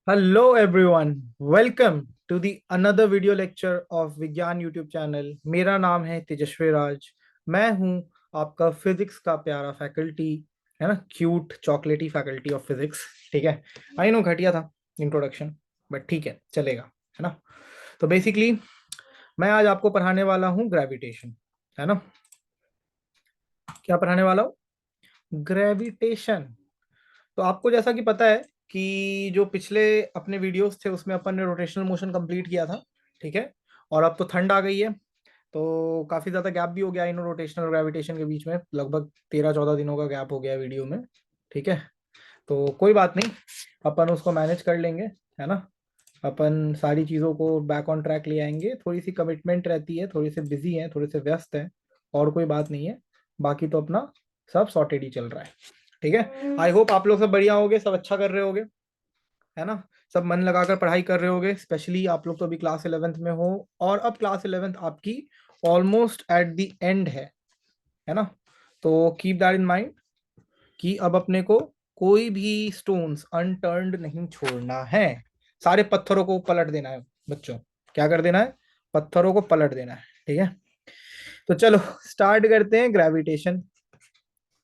Hello everyone, welcome to the another video lecture of Vigyan YouTube channel. मेरा नाम है तेजस्वी राज। मैं हूं आपका फिजिक्स का प्यारा फैकल्टी, है ना, क्यूट चॉकलेटी फैकल्टी ऑफ फिजिक्स। ठीक है, आई नो घटिया था इंट्रोडक्शन, बट ठीक है, चलेगा, है ना। तो बेसिकली मैं आज आपको पढ़ाने वाला हूं ग्रेविटेशन, है ना। क्या पढ़ाने वाला हूं? ग्रेविटेशन। तो आपको जैसा कि पता है कि जो पिछले अपने वीडियोस थे उसमें अपन ने रोटेशनल मोशन कंप्लीट किया था। ठीक है, और अब तो ठंड आ गई है, तो काफी ज्यादा गैप भी हो गया इन रोटेशनल और ग्रेविटेशन के बीच में। लगभग 13-14 दिनों का गैप हो गया वीडियो में। ठीक है, तो कोई बात नहीं, अपन उसको मैनेज कर लेंगे, है ना। अपन सारी चीज़ों को बैक ऑन ट्रैक ले आएंगे। थोड़ी सी कमिटमेंट रहती है, थोड़ी से बिजी हैं, थोड़े से व्यस्त हैं, और कोई बात नहीं है। बाकी तो अपना सब सॉर्टेड ही चल रहा है। ठीक है, आई होप आप लोग सब बढ़िया होगे, सब अच्छा कर रहे होगे, है ना। सब मन लगाकर पढ़ाई कर रहे होगे। स्पेशली आप लोग तो अभी क्लास 11th में हो, और अब क्लास 11th आपकी ऑलमोस्ट एट द एंड है ना। तो कीप दैट इन माइंड कि अब अपने को कोई भी स्टोन्स अनटर्न्ड नहीं छोड़ना है। सारे पत्थरों को पलट देना है बच्चों। क्या कर देना है? पत्थरों को पलट देना है। ठीक है, तो चलो स्टार्ट करते हैं ग्रेविटेशन,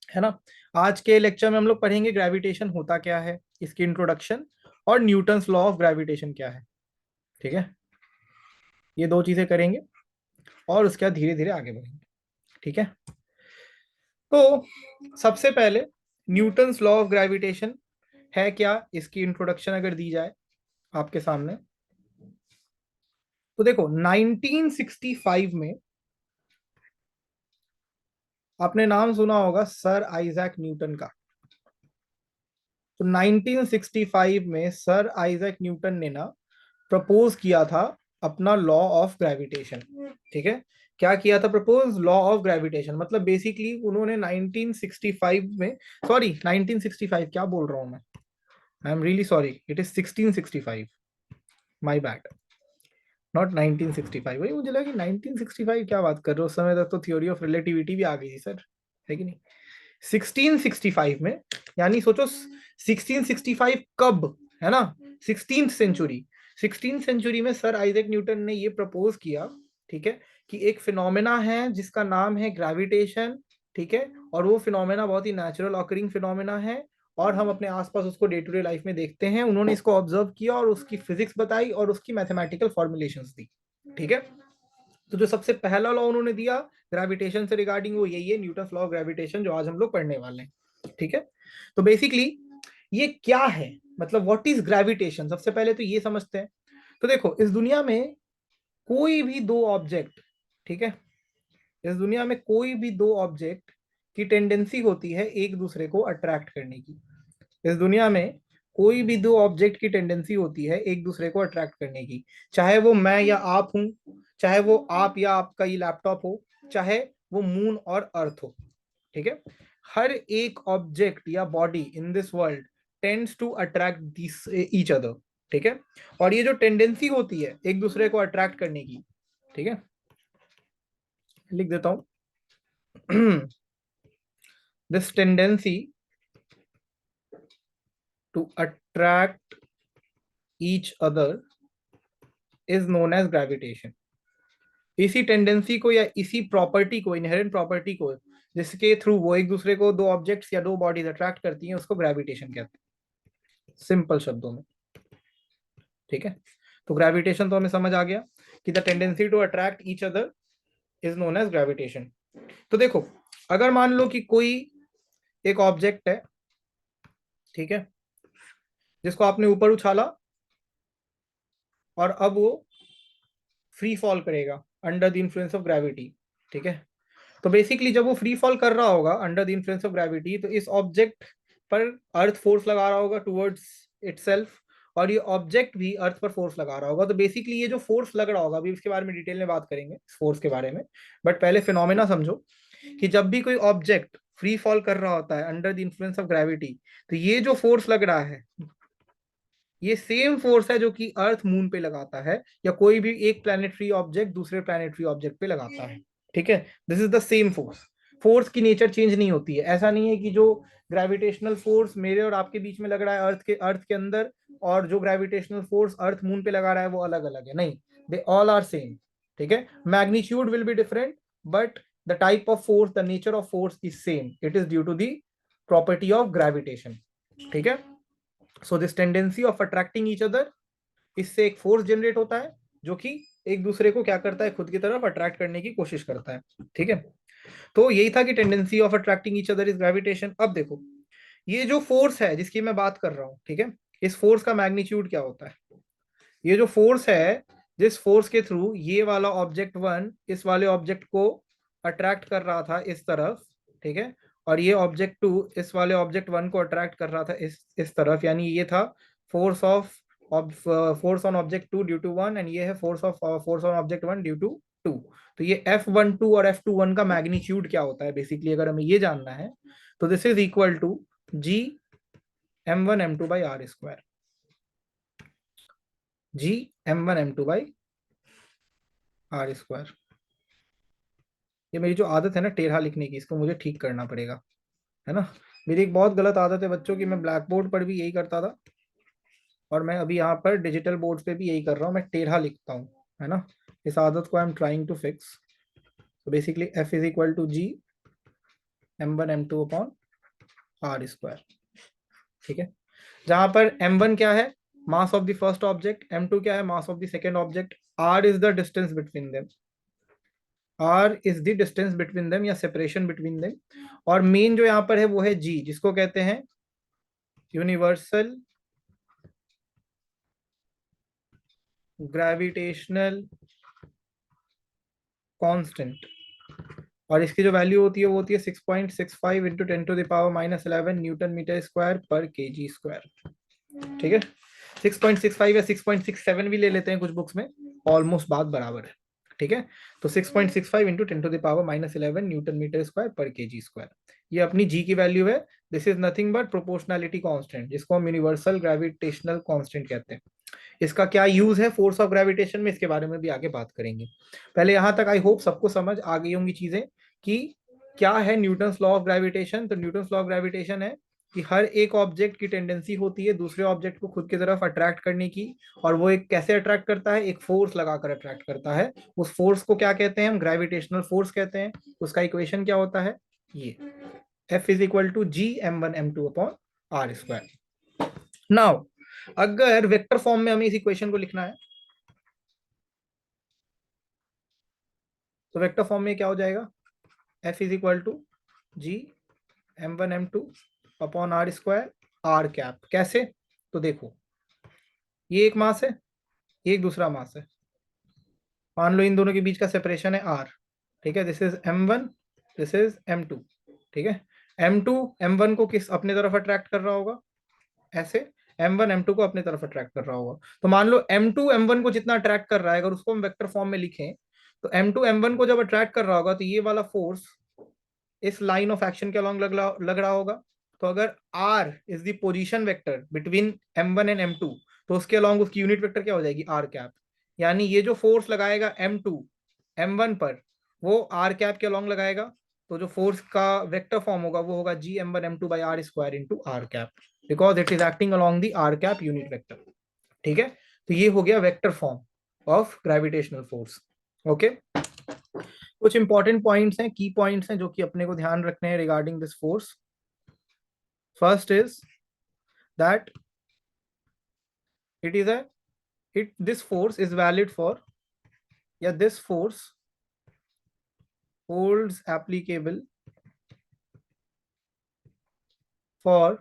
है ना। आज के लेक्चर में हम लोग पढ़ेंगे ग्रेविटेशन होता क्या है, इसकी इंट्रोडक्शन, और न्यूटन्स लॉ ऑफ ग्रेविटेशन क्या है। ठीक है, ये दो चीजें करेंगे और उसके बाद धीरे धीरे आगे बढ़ेंगे। ठीक है, तो सबसे पहले न्यूटन्स लॉ ऑफ ग्रेविटेशन है क्या, इसकी इंट्रोडक्शन अगर दी जाए आपके सामने, तो देखो 1965 में आपने नाम सुना होगा सर आइजैक न्यूटन का। तो 1965 में सर आइजैक न्यूटन ने ना प्रपोज किया था अपना लॉ ऑफ ग्रेविटेशन। ठीक है, क्या किया था प्रपोज? Law of gravitation. मतलब बेसिकली उन्होंने 1965 में, सॉरी 1965 क्या बोल रहा हूं मैं, I am really sorry, it is 1665, my bad, not 1965। वही मुझे लगा कि 1965 क्या बात कर रहे हो, उस समय तक तो थ्योरी ऑफ रिलेटिविटी भी आ गई थी सर, है कि नहीं। 1665 में, यानी सोचो 1665 कब, है ना, 16th सेंचुरी। 16th सेंचुरी में सर आइजैक न्यूटन ने ये प्रपोज किया, ठीक है, कि एक फिनोमेना है जिसका नाम है ग्रेविटेशन। ठीक है, और वो फिनोमेना बहुत ही नेचुरल ऑकरिंग फिनोमेना है, और हम अपने आसपास उसको डे टू डे लाइफ में देखते हैं। उन्होंने इसको ऑब्जर्व किया और उसकी फिजिक्स बताई और उसकी मैथमेटिकल फॉर्मुलेशंस दी। ठीक है, तो जो सबसे पहला लॉ उन्होंने दिया ग्रेविटेशन से रिगार्डिंग, वो यही है, न्यूटन लॉ ऑफ ग्रेविटेशन, जो आज हम लोग पढ़ने वाले हैं। ठीक है, तो बेसिकली ये क्या है, मतलब व्हाट इज ग्रेविटेशन, सबसे पहले तो ये समझते हैं। तो देखो इस दुनिया में कोई भी दो ऑब्जेक्ट, ठीक है, इस दुनिया में कोई भी दो ऑब्जेक्ट की टेंडेंसी होती है एक दूसरे को अट्रैक्ट करने की। इस दुनिया में कोई भी दो ऑब्जेक्ट की टेंडेंसी होती है एक दूसरे को अट्रैक्ट करने की। चाहे वो मैं या आप हूं, चाहे वो आप या आपका ये लैपटॉप हो, चाहे वो मून और अर्थ हो। ठीक है, हर एक ऑब्जेक्ट या body in this world tends to attract this each other. ठीक है, और ये जो टेंडेंसी होती है एक दूसरे को अट्रैक्ट करने की, ठीक है, लिख देता हूं। This tendency to attract each other is known as gravitation. इसी टेंडेंसी को या इसी प्रॉपर्टी को, इनहेरेंट प्रॉपर्टी को, जिसके थ्रू वो एक दूसरे को, दो ऑब्जेक्ट्स या दो बॉडीज अट्रैक्ट करती हैं, उसको ग्रेविटेशन कहते हैं, सिंपल शब्दों में। ठीक है, तो ग्रेविटेशन तो हमें समझ आ गया कि the tendency to attract each other is known as gravitation. तो देखो, अगर मान लो कि कोई एक ऑब्जेक्ट है, ठीक है, जिसको आपने ऊपर उछाला और अब वो फ्री फॉल करेगा under the influence of gravity. ठीक है, तो बेसिकली जब वो फ्री फॉल कर रहा होगा under the influence of gravity, तो इस ऑब्जेक्ट पर अर्थ फोर्स लगा रहा होगा टुवर्ड्स इटसेल्फ, और ये ऑब्जेक्ट भी अर्थ पर फोर्स लगा रहा होगा। तो बेसिकली ये जो फोर्स लग रहा होगा, अभी इसके बारे में डिटेल में बात करेंगे इस फोर्स के बारे में, बट पहले फिनोमेना समझो कि जब भी कोई ऑब्जेक्ट फ्री फॉल कर रहा होता है under the influence of gravity, तो ये जो फोर्स लग रहा है, ये सेम फोर्स है जो कि अर्थ मून पे लगाता है, या कोई भी एक प्लैनेटरी ऑब्जेक्ट दूसरे प्लैनेटरी ऑब्जेक्ट पे लगाता है। ठीक है, this is the same force. Force की नेचर चेंज नहीं होती है। ऐसा नहीं है कि जो ग्रेविटेशनल फोर्स मेरे और आपके बीच में लग रहा है अर्थ के अंदर, और जो ग्रेविटेशनल फोर्स अर्थ मून पे लगा रहा है वो अलग अलग है, नहीं, दे ऑल आर सेम। ठीक है, magnitude will be different but the type of force, the nature of force is same, it is due to the property of gravitation. ठीक है, so this tendency of attracting each other, इससे एक force generate होता है जो कि एक दूसरे को क्या करता है, खुद की तरफ अट्रैक्ट करने की कोशिश करता है। ठीक है, तो यही था कि tendency of attracting each other is gravitation. अब देखो ये जो फोर्स है जिसकी मैं बात कर रहा हूं, ठीक है, इस फोर्स का मैग्नीट्यूड क्या होता है? ये जो फोर्स है, जिस फोर्स के थ्रू ये वाला ऑब्जेक्ट वन इस वाले ऑब्जेक्ट को अट्रैक्ट कर रहा था इस तरफ, ठीक है, और ये ऑब्जेक्ट टू इस वाले ऑब्जेक्ट वन को अट्रैक्ट कर रहा था इस तरफ, यानी ये था force of force on object two due to one, and ये है force on object one due to two. तो ये F12 और F21 का मैग्नीट्यूड क्या होता है बेसिकली, अगर हमें ये जानना है, तो this is equal to G m1 m2 by R square, G m1 m2 by R square. ये मेरी जो आदत है ना टेढ़ा लिखने की, इसको मुझे ठीक करना पड़ेगा, है ना। मेरी एक बहुत गलत आदत है बच्चों की, मैं ब्लैक बोर्ड पर भी यही करता था और मैं अभी यहाँ पर डिजिटल बोर्ड पे भी यही कर रहा हूँ, मैं टेढ़ा लिखता हूँ, है ना। इस आदत को I am trying to fix. तो basically F is equal to G m1 m2 upon R square. ठीक है, जहां पर m1 क्या है, mass of the first object, m2 क्या है, mass of the second object, r is the distance between them, r is the distance between them या separation between them, और मेन जो यहाँ पर है वो है g, जिसको कहते हैं यूनिवर्सल ग्रेविटेशनल कांस्टेंट, और इसकी जो वैल्यू होती है वो होती है 6.65 इंटू 10⁻⁻11 न्यूटन मीटर स्क्वायर पर केजी स्क्वायर। ठीक है, 6.65 या 6.67 भी ले लेते हैं कुछ बुक्स में, ऑलमोस्ट बात बराबर है। ठीक है, तो 6.65 इंटू 10⁻⁻11 न्यूटन मीटर स्क्वायर पर केजी स्क्वायर, ये अपनी जी की वैल्यू है। This is nothing but proportionality constant, जिसको हम यूनिवर्सल ग्रेविटेशनल कांस्टेंट कहते हैं। इसका क्या यूज है फोर्स ऑफ ग्रेविटेशन में, इसके बारे में भी आगे बात करेंगे। पहले यहां तक आई होप सबको समझ आ गई होंगी चीजें कि क्या है न्यूटन्स लॉ ऑफ ग्रेविटेशन। तो न्यूटन्स लॉ ऑफ ग्रेविटेशन है कि हर एक ऑब्जेक्ट की टेंडेंसी होती है दूसरे ऑब्जेक्ट को खुद की तरफ अट्रैक्ट करने की, और वो एक कैसे अट्रैक्ट करता है, एक फोर्स लगाकर अट्रैक्ट करता है। उस फोर्स को क्या कहते हैं, हम ग्रेविटेशनल फोर्स कहते हैं। उसका इक्वेशन क्या होता है, ये F is equal to G m1 m2 upon R square. Now अगर वेक्टर फॉर्म में हमें इस इक्वेशन को लिखना है, तो वेक्टर फॉर्म में क्या हो जाएगा, F is equal to G m1 m2 upon R square R cap. कैसे, तो देखो ये एक मास है, ये एक दूसरा मास है, मान लो इन दोनों के बीच का सेपरेशन है r। ठीक है, this is m1, this is m2। ठीक है, m2 m1 को किस अपने तरफ अट्रैक्ट कर रहा होगा, ऐसे m1 m2 को अपने तरफ अट्रैक्ट कर रहा होगा। तो मान लो m2 m1 को जितना अट्रैक्ट कर रहा है, अगर उसको हम वेक्टर फॉर्म में लिखें, तो m2 m1 को जब अट्रैक्ट कर रहा होगा तो ये वाला फोर्स इस लाइन ऑफ एक्शन के अलॉन्ग लग रहा होगा। तो अगर r is the position vector between m1 and m2, तो उसके अलॉन्ग उसकी यूनिट वेक्टर क्या हो जाएगी, r कैप। यानी ये जो फोर्स लगाएगा m2 m1 पर, वो r कैप के अलॉन्ग लगाएगा। तो जो फोर्स का वेक्टर फॉर्म होगा वो होगा G m1 m2 by R square into R cap, because it is acting along the R cap unit vector. ठीक है, तो ये हो गया vector form of gravitational force. Okay, कुछ इंपॉर्टेंट पॉइंट्स हैं, की पॉइंट्स हैं जो कि अपने को ध्यान रखने हैं regarding this force. First is that it is a it this force is valid for, या this force holds applicable for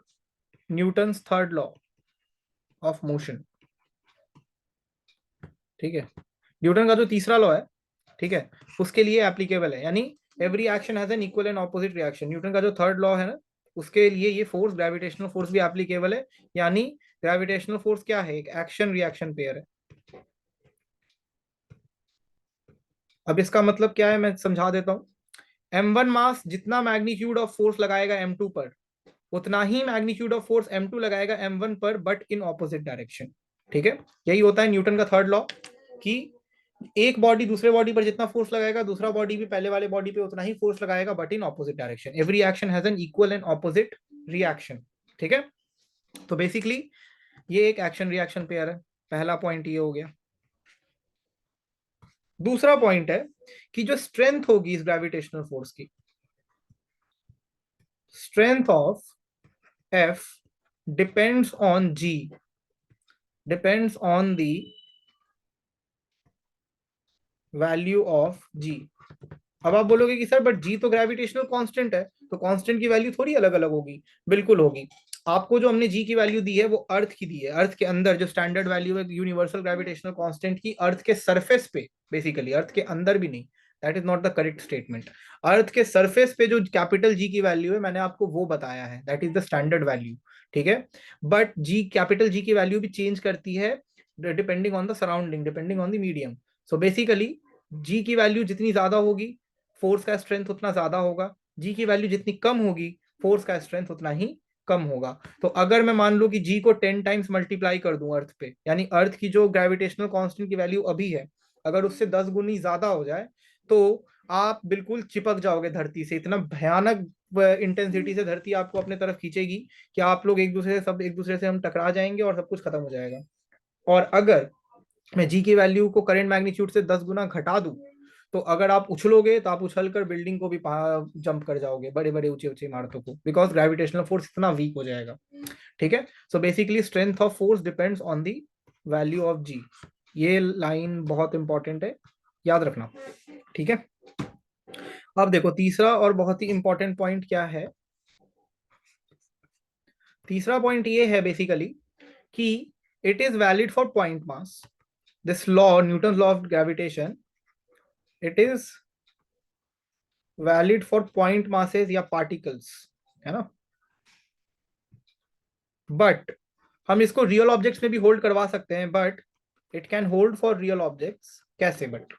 Newton's third law of motion। ठीक है, न्यूटन का जो तीसरा लॉ है, ठीक है, उसके लिए एप्लीकेबल है, यानी every action has an equal and opposite reaction. Newton का जो थर्ड लॉ है ना, उसके लिए ये फोर्स ग्रेविटेशनल फोर्स भी एप्लीकेबल है। यानी ग्रेविटेशनल फोर्स क्या है, एक एक्शन रिएक्शन पेयर है। अब इसका मतलब क्या है मैं समझा देता हूं। m1 मास जितना मैग्नीट्यूड ऑफ फोर्स लगाएगा m2 पर, उतना ही मैग्नीट्यूड ऑफ फोर्स m2 लगाएगा m1 पर, बट इन ऑपोजिट डायरेक्शन। ठीक है, यही होता है न्यूटन का थर्ड लॉ, कि एक बॉडी दूसरे बॉडी पर जितना फोर्स लगाएगा, दूसरा बॉडी भी पहले वाले बॉडी पे उतना ही फोर्स लगाएगा, but in opposite direction. Every action has an equal and opposite reaction. ठीक है, तो बेसिकली ये एक एक्शन रिएक्शन पेयर है, पहला पॉइंट ये हो गया। दूसरा पॉइंट है कि जो स्ट्रेंथ होगी इस ग्रेविटेशनल फोर्स की, strength of F depends on G, depends on the value of G. अब आप बोलोगे कि सर बट जी तो ग्रेविटेशनल कांस्टेंट है, तो कांस्टेंट की वैल्यू थोड़ी अलग अलग होगी। बिल्कुल होगी। आपको जो हमने जी की वैल्यू दी है वो अर्थ की दी है, अर्थ के अंदर जो स्टैंडर्ड वैल्यू है यूनिवर्सल ग्रेविटेशनल कांस्टेंट की, अर्थ के सरफेस पे, बेसिकली अर्थ के अंदर भी नहीं, that is not the correct statement. Earth के सरफेस पे जो कैपिटल जी की वैल्यू है मैंने आपको वो बताया है, that is the standard value. ठीक है, बट जी, कैपिटल जी की वैल्यू भी चेंज करती है depending on the surrounding, depending on the medium. So basically G की वैल्यू जितनी ज्यादा होगी फोर्स का स्ट्रेंथ उतना ज्यादा होगा, जी की वैल्यू जितनी कम होगी फोर्स का स्ट्रेंथ उतना ही कम होगा। तो अगर मैं मान लूं कि जी को 10 टाइम्स मल्टीप्लाई कर दूं अर्थ पे, यानी अर्थ की जो ग्रेविटेशनल कांस्टेंट की वैल्यू अभी है अगर उससे 10 गुनी ज्यादा हो जाए तो आप बिल्कुल चिपक जाओगे धरती से। इतना भयानक इंटेंसिटी से धरती आपको अपने तरफ खींचेगी कि आप लोग एक दूसरे से हम टकरा जाएंगे और सब कुछ खत्म हो जाएगा। और अगर मैं जी की वैल्यू को करंट मैग्नीट्यूड से 10 गुना घटा दूं तो अगर आप उछलोगे तो आप उछल कर बिल्डिंग को भी जंप कर जाओगे, बड़े बड़े ऊंचे ऊंचे इमारतों को, बिकॉज ग्रेविटेशनल फोर्स इतना वीक हो जाएगा। ठीक है, so basically strength of force depends on the value of G. ये लाइन बहुत इंपॉर्टेंट है, याद रखना। ठीक है, अब देखो तीसरा और बहुत ही इंपॉर्टेंट पॉइंट क्या है। तीसरा पॉइंट ये है बेसिकली कि it is valid for point mass. This law, Newton law of gravitation, it is valid for point masses या पार्टिकल्स, है ना। बट हम इसको रियल ऑब्जेक्ट्स में भी होल्ड करवा सकते हैं, but it can hold for real objects. कैसे? But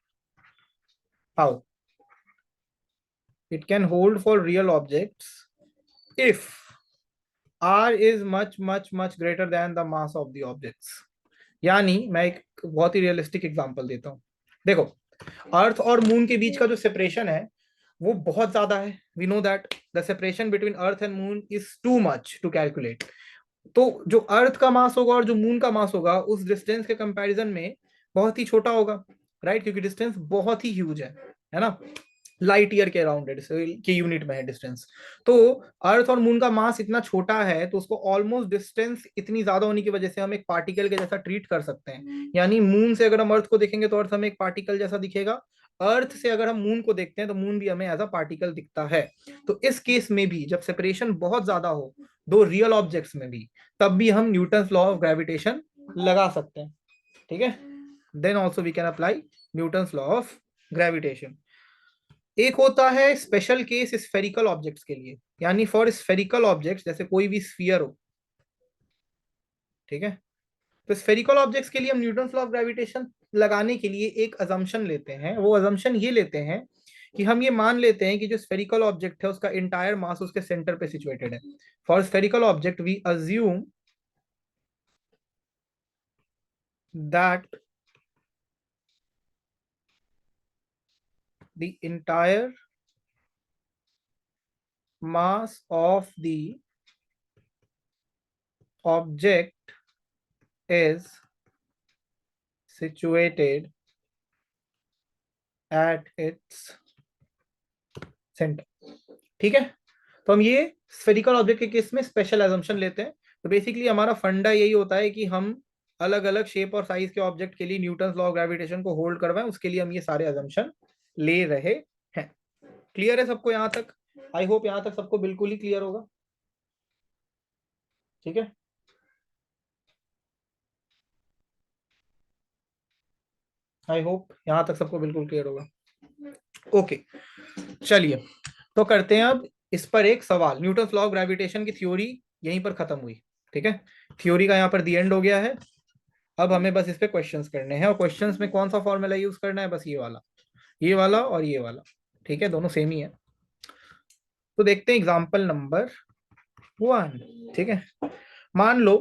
how? It can hold for real objects if r is much greater than the mass of the objects। यानी मैं एक बहुत ही रियलिस्टिक एग्जांपल देता हूं। देखो, अर्थ और मून के बीच का जो सेपरेशन है वो बहुत ज्यादा है। We know that the separation between earth and moon is too much to calculate. तो जो अर्थ का मास होगा और जो मून का मास होगा उस डिस्टेंस के कंपैरिजन में बहुत ही छोटा होगा, राइट? क्योंकि डिस्टेंस बहुत ही ह्यूज है ना, लाइट ईयर के अराउंड के यूनिट में है डिस्टेंस। तो अर्थ और मून का मास इतना छोटा है तो उसको ऑलमोस्ट डिस्टेंस इतनी ज्यादा होने की वजह से हम एक पार्टिकल के जैसा ट्रीट कर सकते हैं। यानी मून से अगर हम अर्थ को देखेंगे तो अर्थ हमें एक पार्टिकल जैसा दिखेगा, अर्थ से अगर हम मून को देखते हैं तो मून भी हमें एज अ पार्टिकल दिखता है। तो इस केस में भी जब सेपरेशन बहुत ज्यादा हो दो रियल ऑब्जेक्ट्स में भी, तब भी हम न्यूटन लॉ ऑफ ग्रेविटेशन लगा सकते हैं। ठीक है, then also we can apply Newton law of gravitation. एक होता है स्पेशल केस स्फेरिकल ऑब्जेक्ट्स के लिए, यानी फॉर स्फेरिकल ऑब्जेक्ट्स जैसे कोई भी स्फीयर हो। ठीक है, तो स्फेरिकल ऑब्जेक्ट्स के लिए हम न्यूटन लॉ ऑफ ग्रेविटेशन लगाने के लिए एक अजम्पशन लेते हैं। वो अजम्पशन ये लेते हैं कि हम ये मान लेते हैं कि जो स्फेरिकल ऑब्जेक्ट है उसका इंटायर मास उसके सेंटर पे सिचुएटेड है। For spherical object we assume that the entire mass of the object is situated at its center। ठीक है, तो हम ये स्फेरिकल ऑब्जेक्ट के केस में स्पेशल एजम्पशन लेते हैं। तो बेसिकली हमारा फंडा यही होता है कि हम अलग अलग शेप और साइज के ऑब्जेक्ट के लिए न्यूटन लॉ ऑफ ग्रेविटेशन को होल्ड करवाएं, उसके लिए हम ये सारे एजम्पशन ले रहे हैं। क्लियर है सबको यहां तक? आई होप यहां तक सबको बिल्कुल ही क्लियर होगा। ठीक है, आई होप यहां तक सबको बिल्कुल क्लियर होगा। ओके, चलिए तो करते हैं अब इस पर एक सवाल। न्यूटन लॉ ऑफ ग्रेविटेशन की थ्योरी यहीं पर खत्म हुई। ठीक है, थ्योरी का यहाँ पर दी एंड हो गया है। अब हमें बस इस पे क्वेश्चंस करने हैं, और क्वेश्चंस में कौन सा फॉर्मूला यूज करना है? बस ये वाला और ये वाला। ठीक है, दोनों सेम ही है। तो देखते हैं एग्जाम्पल नंबर 1। ठीक है, मान लो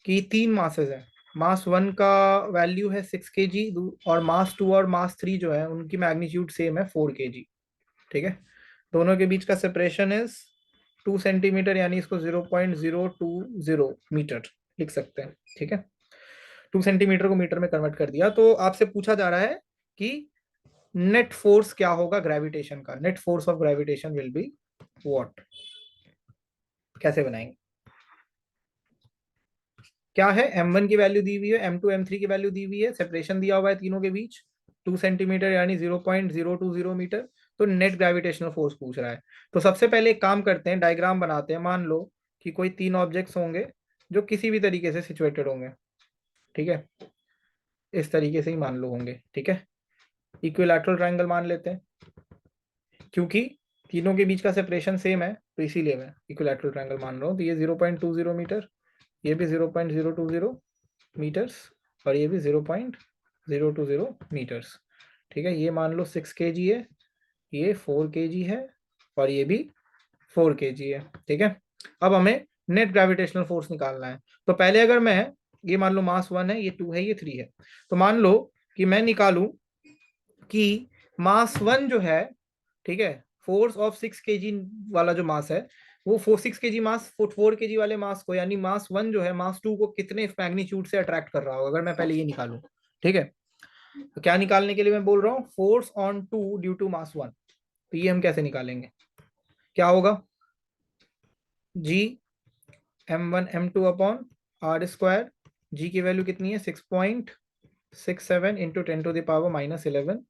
कि 3 मासेस है। मास 1 का वैल्यू है 6 kg, और मास 2 और मास 3 जो है उनकी मैग्नीट्यूड सेम है 4 kg। ठीक है, दोनों के बीच का सेपरेशन इज 2 सेंटीमीटर, यानी इसको 0.020 मीटर लिख सकते हैं, ठीक है। 2 सेंटीमीटर को मीटर में कन्वर्ट कर दिया। तो आपसे पूछा जा रहा है कि नेट फोर्स क्या होगा ग्रेविटेशन का, net force of gravitation will be what. कैसे बनाएंगे, क्या है, m1 की वैल्यू दी हुई है, m2 m3 की वैल्यू दी हुई है, सेपरेशन दिया हुआ है तीनों के बीच 2 सेंटीमीटर यानी 0.020 मीटर। तो नेट ग्रेविटेशनल फोर्स पूछ रहा है। तो सबसे पहले एक काम करते हैं, डायग्राम बनाते हैं। मान लो कि कोई तीन ऑब्जेक्ट्स होंगे जो किसी भी तरीके से सिचुएटेड होंगे, ठीक है, इस तरीके से ही मान लो होंगे, ठीक है। इक्विलैटरल ट्रायंगल मान लेते हैं, क्योंकि तीनों के बीच का सेपरेशन सेम है तो इसीलिए मैं इक्विलैटरल ट्रायंगल मान रहा हूँ। तो ये 0.20 मीटर, ये भी 0.020 मीटर्स, और ये भी 0.020 मीटर्स, ठीक है। ये मान लो 6 kg है, ये 4 kg है, और ये भी 4 kg है, ठीक है। अब हमें नेट ग्रेविटेशनल फोर्स निकालना है। तो पहले अगर मैं, ये मान लो मास 1 है, ये 2 है, ये 3 है, तो मान लो कि मैं निकालूं कि मास 1 जो है, ठीक है, फोर्स ऑफ 6 kg वाला जो मास है, वो 6 kg मास 4 kg वाले मास को, यानी मास 1 जो है मास 2 को कितने मैग्नीट्यूड से अट्रैक्ट कर रहा होगा, अगर मैं पहले ये निकालूं, ठीक है। तो क्या निकालने के लिए मैं बोल रहा हूँ, force on 2 due to mass 1। तो ये हम कैसे निकालेंगे, क्या होगा, G m1 m2 upon R square. G की वैल्यू कितनी है, 6.67 इंटू 10⁻⁻11,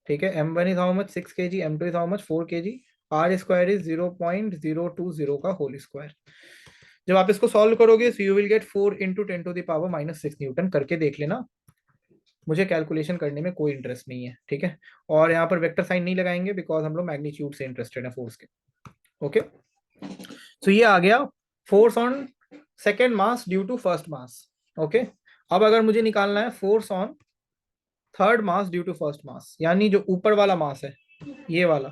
ठीक है। m1 is how much, 6 kg, m2 is how much, 4 kg, R square is 0.020 का होल स्क्वायर। जब आप इसको सॉल्व करोगे so you will get 4 into 10⁻⁻6 Newton. करके देख लेना, मुझे कैलकुलेशन करने में कोई इंटरेस्ट नहीं है, ठीक है। और यहाँ पर वेक्टर साइन नहीं लगाएंगे बिकॉज हम लोग मैग्नीट्यूड से इंटरेस्टेड है फोर्स के, ओके। तो ये आ गया force on second mass due to first mass, okay. अब अगर मुझे निकालना है force on third mass due to first mass, यानी जो ऊपर वाला मास है ये वाला,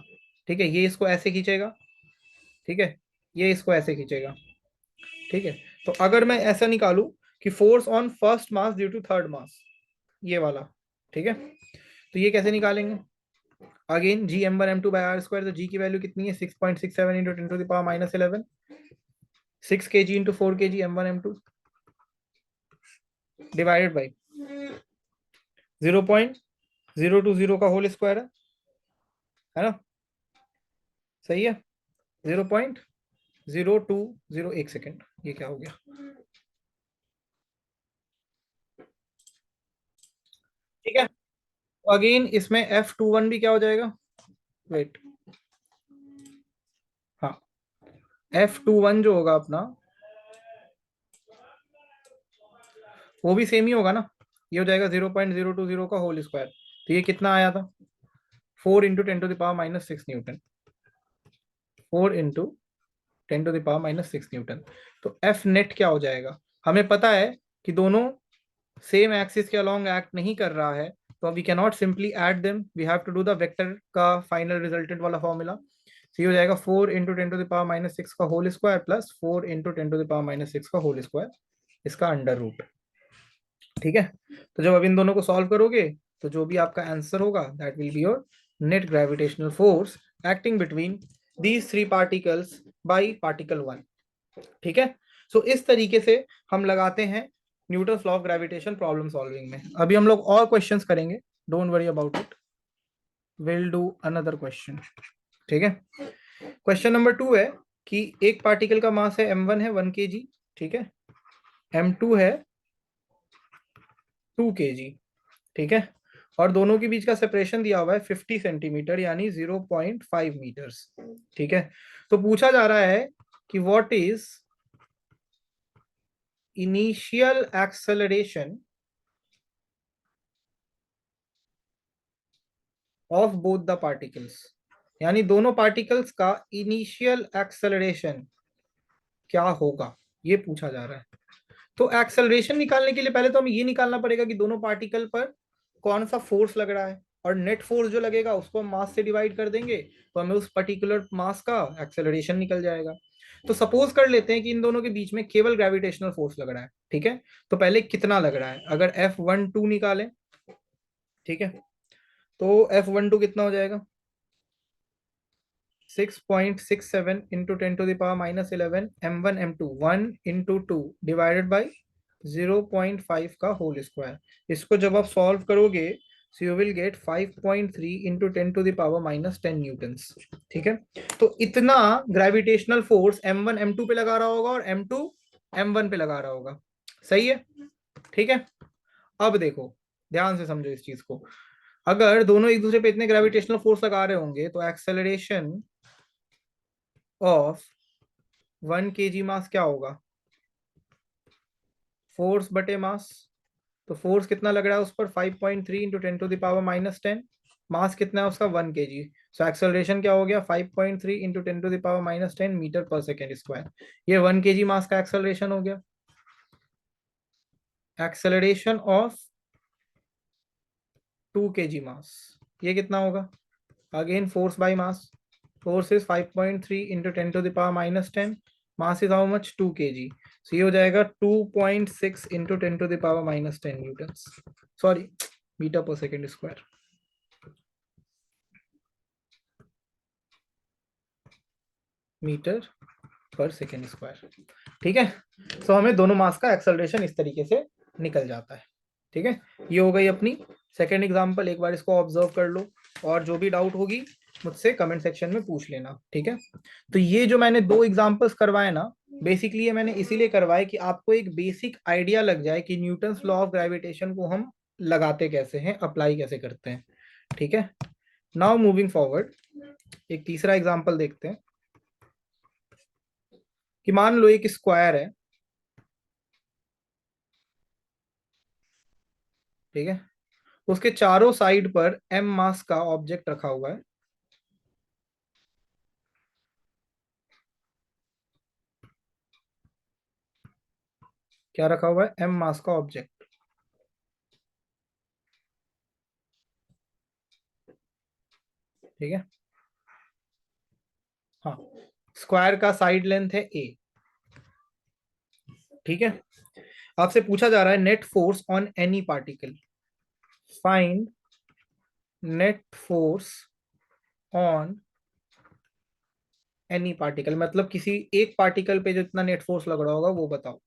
ठीक है, ये इसको ऐसे खींचेगा, ठीक है, ये इसको ऐसे खींचेगा, ठीक है। तो अगर मैं ऐसा निकालूं कि force on first mass due to third mass, ये वाला, ठीक है, तो ये कैसे निकालेंगे, again G m1 m2 by r square. तो जी की वैल्यू कितनी है, 6.67 into 10⁻⁻11, 6 kg into 4 kg m1 m2 divided by 0.020 का होल स्क्वायर है ना, सही है। 0.0201 एक सेकेंड, ये क्या हो गया, ठीक है। तो अगेन इसमें F21 भी क्या हो जाएगा, वेट, हाँ, F21 जो होगा अपना वो भी सेम ही होगा ना, ये हो जाएगा 0.020 का होल स्क्वायर। तो ये कितना आया था, 4 इंटू 10⁻⁻6 न्यूटन, 4 इंटू 10⁻⁻6 न्यूटन। तो एफ नेट क्या हो जाएगा, हमें पता है कि दोनों सेम एक्सिस के अलोंग एक्ट नहीं कर रहा है, तो we can not simply add them, we have to do the vector का फाइनल रिजल्टेंट वाला फॉर्मूला। तो ये हो जाएगा 4 इंटू 10⁻⁻6 का होल स्क्वायर प्लस 4 इंटू 10⁻⁻6 का होल स्क्वायर, इसका अंडर रूट, ठीक है। तो जब अब इन दोनों को सॉल्व करोगे तो जो भी आपका आंसर होगा that will be your net gravitational force acting between these three particles by particle 1, ठीक है। सो इस तरीके से हम लगाते हैं Newton law of gravitation problem solving में। अभी हम लोग और क्वेश्चंस करेंगे, don't worry about it, will do another question, ठीक है। क्वेश्चन नंबर 2 है कि एक पार्टिकल का मास है m1 है 1 kg, ठीक है, m2 है 2 kg, ठीक है, और दोनों के बीच का सेपरेशन दिया हुआ है 50 सेंटीमीटर यानी 0.5 मीटर्स, ठीक है। तो पूछा जा रहा है कि what is initial acceleration of both the particles, यानी दोनों पार्टिकल्स का इनिशियल एक्सेलरेशन क्या होगा, ये पूछा जा रहा है। तो एक्सेलरेशन निकालने के लिए पहले तो हमें ये निकालना पड़ेगा कि दोनों पार्टिकल पर कौन सा फोर्स लग रहा है, और नेट फोर्स जो लगेगा उसको हम मास से डिवाइड कर देंगे तो हमें उस पर्टिकुलर मास का एक्सेलरेशन निकल जाएगा। तो सपोज कर लेते हैं कि इन दोनों के बीच में केवल ग्रेविटेशनल फोर्स लग रहा है, ठीक है। तो पहले कितना लग रहा है, अगर F12 निकालें, ठीक है, तो F12 कितना हो जाएगा, 6.67 into 10⁻⁻11 m1 m2 1 into 2 divided by 0.5 का होल स्क्वायर। इसको जब आप सॉल्व करोगे so you will get 5.3 into 10⁻⁻10 Newton's. ठीक है, तो इतना ग्रेविटेशनल फोर्स M1 M2 पे लगा रहा होगा और M2 M1 पे लगा रहा होगा। सही है, ठीक है। अब देखो, ध्यान से समझो इस चीज को। अगर दोनों एक दूसरे पे इतने ग्रेविटेशनल फोर्स लगा रहे होंगे तो एक्सेलरेशन ऑफ 1 kg मास क्या होगा? फोर्स बटे मास। तो फोर्स कितना लग रहा है उस पर? 5.3 इंटू 10⁻⁻10। मास कितना है उसका? 1 kg। सो एक्सेलरेशन क्या हो गया? 5.3 इंटू 10⁻⁻10 मीटर पर सेकेंड स्क्वायर। ये 1 kg मास का एक्सेलरेशन हो गया। एक्सेलरेशन ऑफ 2 kg मास, ये कितना होगा? Again force by mass. Force is 5.3 into 10⁻⁻10। Mass is how much? 2 kg। सो ये हो जाएगा 2.6 इंटू 10⁻⁻10 न्यूटन, सॉरी मीटर पर सेकेंड स्क्वायर। मीटर पर सेकेंड स्क्वायर। ठीक है, सो हमें दोनों मास का एक्सेलरेशन इस तरीके से निकल जाता है। ठीक है, ये हो गई अपनी सेकेंड एग्जांपल। एक बार इसको ऑब्जर्व कर लो और जो भी डाउट होगी मुझसे कमेंट सेक्शन में पूछ लेना। ठीक है, तो ये जो मैंने दो एग्जांपल्स करवाए ना, बेसिकली ये मैंने इसीलिए करवाए कि आपको एक बेसिक आइडिया लग जाए कि न्यूटन्स लॉ ऑफ ग्रेविटेशन को हम लगाते कैसे हैं, अप्लाई कैसे करते हैं। ठीक है, नाउ मूविंग फॉरवर्ड, एक तीसरा एग्जांपल देखते हैं कि मान लो एक स्क्वायर है। ठीक है, उसके चारों साइड पर m मास का ऑब्जेक्ट रखा हुआ है। क्या रखा हुआ है? m मास का ऑब्जेक्ट। ठीक है, हाँ, स्क्वायर का साइड लेंथ है a। ठीक है, आपसे पूछा जा रहा है net force on any particle. Find net force on any particle, मतलब किसी एक पार्टिकल पे जो इतना नेट फोर्स लग रहा होगा वो बताओ।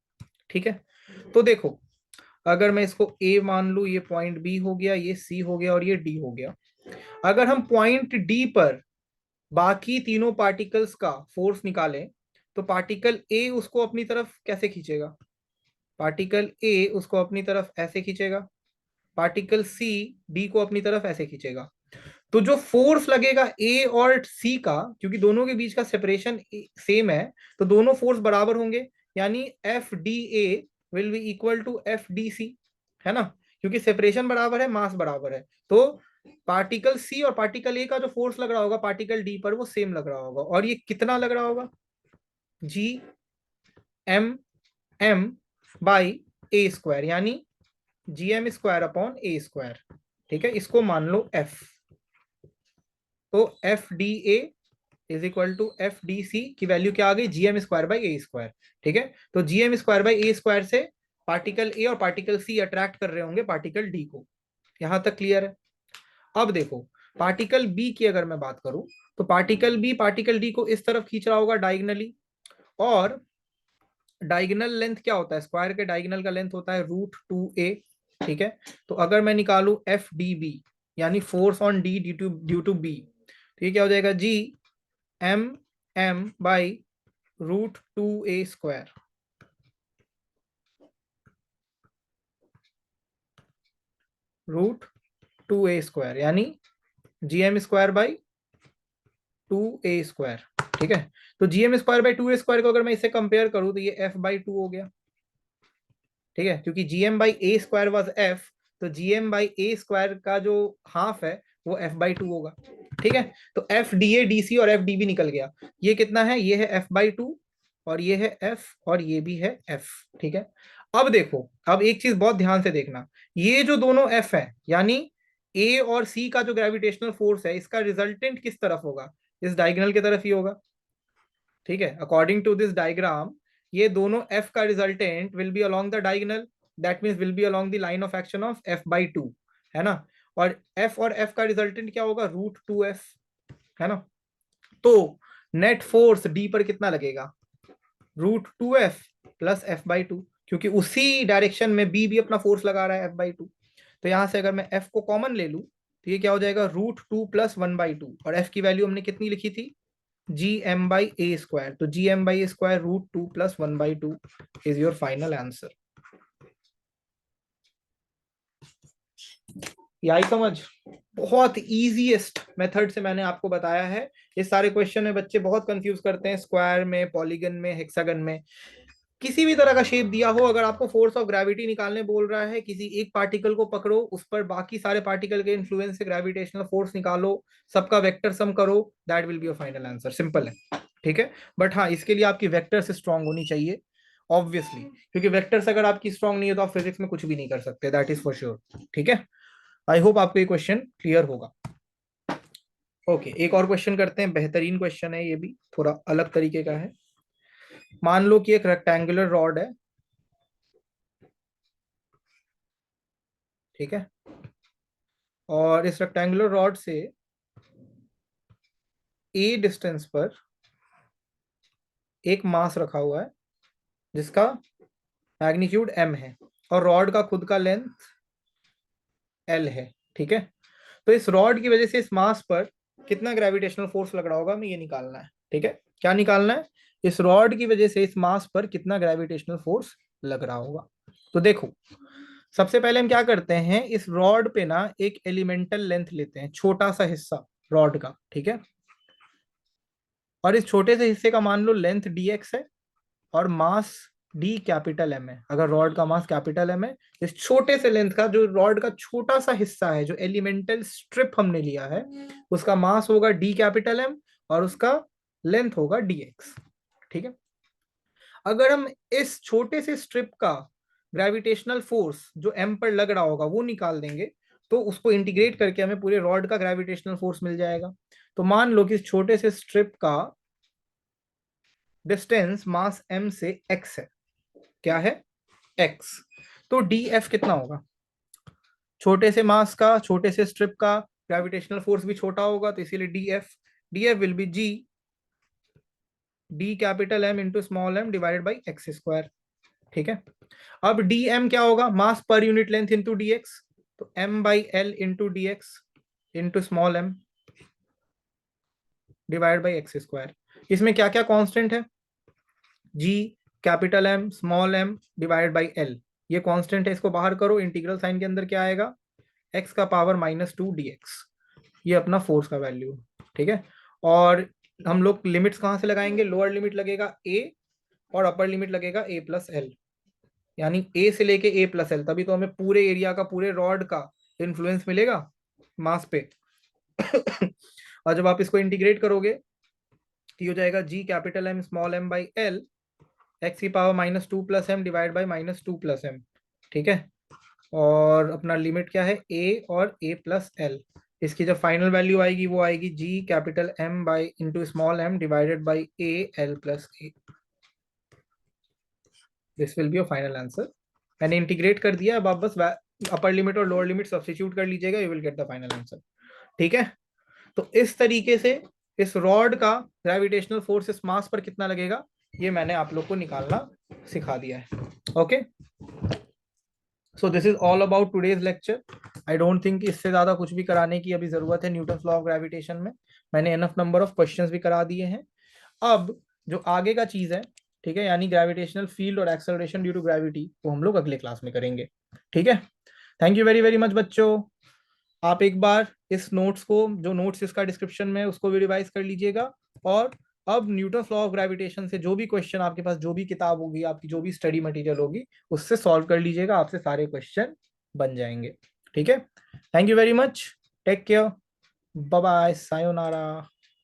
ठीक है, तो देखो, अगर मैं इसको a मान लू, ये पॉइंट b हो गया, ये c हो गया और ये d हो गया। अगर हम पॉइंट d पर बाकी तीनों पार्टिकल्स का फोर्स निकालें तो पार्टिकल ए उसको अपनी तरफ कैसे खींचेगा? पार्टिकल ए उसको अपनी तरफ ऐसे खींचेगा, पार्टिकल सी डी को अपनी तरफ ऐसे खींचेगा। तो जो फोर्स लगेगा ए और सी का, क्योंकि दोनों के बीच का सेपरेशन सेम है, तो दोनों फोर्स बराबर होंगे। यानी F D A will be equal to F D C, है ना, क्योंकि सेपरेशन बराबर है, मास बराबर है। तो पार्टिकल सी और पार्टिकल ए का जो फोर्स लग रहा होगा पार्टिकल डी पर वो सेम लग रहा होगा। और ये कितना लग रहा होगा? G M M by A square, यानी G M square upon A square. ठीक है, इसको मान लो एफ। तो F D A is equal to F D C की वैल्यू क्या आ गई? G M square by A square. ठीक है, तो G M square by A square से पार्टिकल ए और पार्टिकल सी अट्रैक्ट कर रहे होंगे पार्टिकल डी को। यहां तक क्लियर है? अब देखो, पार्टिकल बी की अगर मैं बात करूं तो पार्टिकल बी पार्टिकल डी को इस तरफ खींच रहा होगा डायगनली। और डायगोनल लेंथ क्या होता है? स्क्वायर के डायगोनल का लेंथ होता है √2a। ठीक है, तो अगर मैं निकालू एफ डी बी, यानी force on D due to B, तो ये क्या हो जाएगा? G M M by √2a square. √2a square यानी G M square by 2a square. ठीक है, तो G M square by 2a square को अगर मैं इससे कंपेयर करूं तो ये f बाई 2 हो गया। ठीक है, क्योंकि G M by A square was F, तो G M by A square का जो हाफ है वो एफ बाई 2 होगा। ठीक है, तो F D A D C और एफ डी बी निकल गया। ये कितना है? ये है एफ बाई 2 और ये है एफ और ये भी है एफ। ठीक है, अब देखो, अब एक चीज बहुत ध्यान से देखना, ये जो दोनों एफ है यानी ए और सी का जो ग्रेविटेशनल फोर्स है, इसका रिजल्टेंट किस तरफ होगा? इस डायगोनल की तरफ ही होगा। ठीक है, अकॉर्डिंग टू दिस डायग्राम ये दोनों f का resultant will be along the diagonal, that means will be along the line of action of f by 2, है ना। और f का रिजल्टेंट क्या होगा? √2f, है ना। तो नेट फोर्स d पर कितना लगेगा? √2f plus f by 2। क्योंकि उसी डायरेक्शन में बी भी अपना फोर्स लगा रहा है F/2। तो यहां से अगर मैं F को कॉमन ले लूं तो ये क्या हो जाएगा, √2 + 1/2। और F की वैल्यू हमने कितनी लिखी थी, Gm/a²। तो Gm/a² √2 + 1/2 is your final answer. ये आई समझ? बहुत इजीएस्ट मेथड से मैंने आपको बताया है। ये सारे क्वेश्चन में बच्चे बहुत कंफ्यूज करते हैं, स्क्वायर में, पॉलीगन में, हेक्सागन में। किसी भी तरह का शेप दिया हो, अगर आपको फोर्स ऑफ ग्रेविटी निकालने बोल रहा है, किसी एक पार्टिकल को पकड़ो, उस पर बाकी सारे पार्टिकल के इन्फ्लुएंस से ग्रेविटेशनल फोर्स निकालो, सबका वेक्टर सम करो, that will be your final answer. Simple है, ठीक है। बट हाँ, इसके लिए आपकी वेक्टर से स्ट्रांग होनी चाहिए ऑब्वियसली, क्योंकि वेक्टर्स अगर आपकी स्ट्रांग नहीं है तो आप फिजिक्स में कुछ भी नहीं कर सकते, दैट इज फॉर श्योर। ठीक है, आई होप आपको ये क्वेश्चन क्लियर होगा। ओके, एक और क्वेश्चन करते हैं, बेहतरीन क्वेश्चन है, ये भी थोड़ा अलग तरीके का है। मान लो कि एक रेक्टेंगुलर रॉड है, ठीक है, और इस रेक्टेंगुलर रॉड से ए डिस्टेंस पर एक मास रखा हुआ है जिसका मैग्नीट्यूड m है, और रॉड का खुद का लेंथ l है, ठीक है। तो इस रॉड की वजह से इस मास पर कितना ग्रेविटेशनल फोर्स लग रहा होगा, हमें ये निकालना है। ठीक है, क्या निकालना है, इस रॉड की वजह से इस मास पर कितना ग्रेविटेशनल फोर्स लग रहा होगा। तो देखो, सबसे पहले हम क्या करते हैं, इस रॉड पे ना एक एलिमेंटल लेंथ लेते हैं, छोटा सा हिस्सा रॉड का, ठीक है। और इस छोटे से हिस्से का मान लो लेंथ dx है और मास डी कैपिटल एम है। अगर रॉड का मास कैपिटल एम है, इस छोटे से लेंथ का, जो रॉड का छोटा सा हिस्सा है, जो एलिमेंटल स्ट्रिप हमने लिया है, उसका मास होगा डी कैपिटल एम और उसका लेंथ होगा dx, ठीक है। अगर हम इस छोटे से स्ट्रिप का ग्रेविटेशनल फोर्स जो एम पर लग रहा होगा वो निकाल देंगे, तो उसको इंटीग्रेट करके हमें पूरे रॉड का ग्रेविटेशनल फोर्स मिल जाएगा। तो मान लो कि इस छोटे से स्ट्रिप का डिस्टेंस मास m से x है। क्या है, x। तो df कितना होगा, छोटे से मास का, छोटे से स्ट्रिप का ग्रेविटेशनल फोर्स भी छोटा होगा, तो इसीलिए df will be g D capital m into small m divided by x²। ठीक है, अब dm क्या होगा, मास per unit length into dx, तो m/l into dx into small m divide by x²। इसमें क्या क्या कांस्टेंट है, g capital M small m divide by l, ये कांस्टेंट है, इसको बाहर करो, इंटीग्रल साइन के अंदर क्या आएगा, x का पावर -2 dx, ये अपना फोर्स का वैल्यू, ठीक है। और हम लोग लिमिट्स कहां से लगाएंगे, लोअर लिमिट लगेगा a और अपर लिमिट लगेगा a+l, यानी a से लेके a+l, तभी तो हमें पूरे एरिया का, पूरे रॉड का इन्फ्लुएंस मिलेगा मास पे। और जब आप इसको इंटीग्रेट करोगे तो ये हो जाएगा g capital M small m by l x की power -2 + m divide by -2 + m, ठीक है। और अपना लिमिट क्या है, a और a+l। इसकी जब फाइनल वैल्यू आएगी वो आएगी g capital M by into small m divided by a l+a। This will be your final answer. मैंने इंटीग्रेट कर दिया, अब आप बस अपर लिमिट और लोअर लिमिट सब्स्टिट्यूट कर लीजिएगा, you will get the final answer, ठीक है। तो इस तरीके से इस रॉड का ग्रेविटेशनल फोर्स इस मास पर कितना लगेगा, ये मैंने आप लोग को निकालना सिखा दिया है। Okay, so this is all about today's lecture. I don't think इससे ज्यादा कुछ भी कराने की अभी जरूरत है न्यूटन लॉ ऑफ ग्रेविटेशन में। मैंने एनफ नंबर ऑफ क्वेश्चंस भी करा दिए हैं। अब जो आगे का चीज है, ठीक है, यानी ग्रेविटेशनल फील्ड और एक्सेलरेशन ड्यू टू ग्रेविटी, वो हम लोग अगले क्लास में करेंगे, ठीक है। Thank you very very much बच्चों। आप एक बार इस नोट्स को, जो नोट्स इसका डिस्क्रिप्शन में, उसको भी रिवाइज कर लीजिएगा। और अब न्यूटन लॉ ऑफ ग्रेविटेशन से जो भी क्वेश्चन आपके पास, जो भी किताब होगी आपकी, जो भी स्टडी मटेरियल होगी, उससे सॉल्व कर लीजिएगा, आपसे सारे क्वेश्चन बन जाएंगे, ठीक है। Thank you very much, take care, bye bye, sayonara.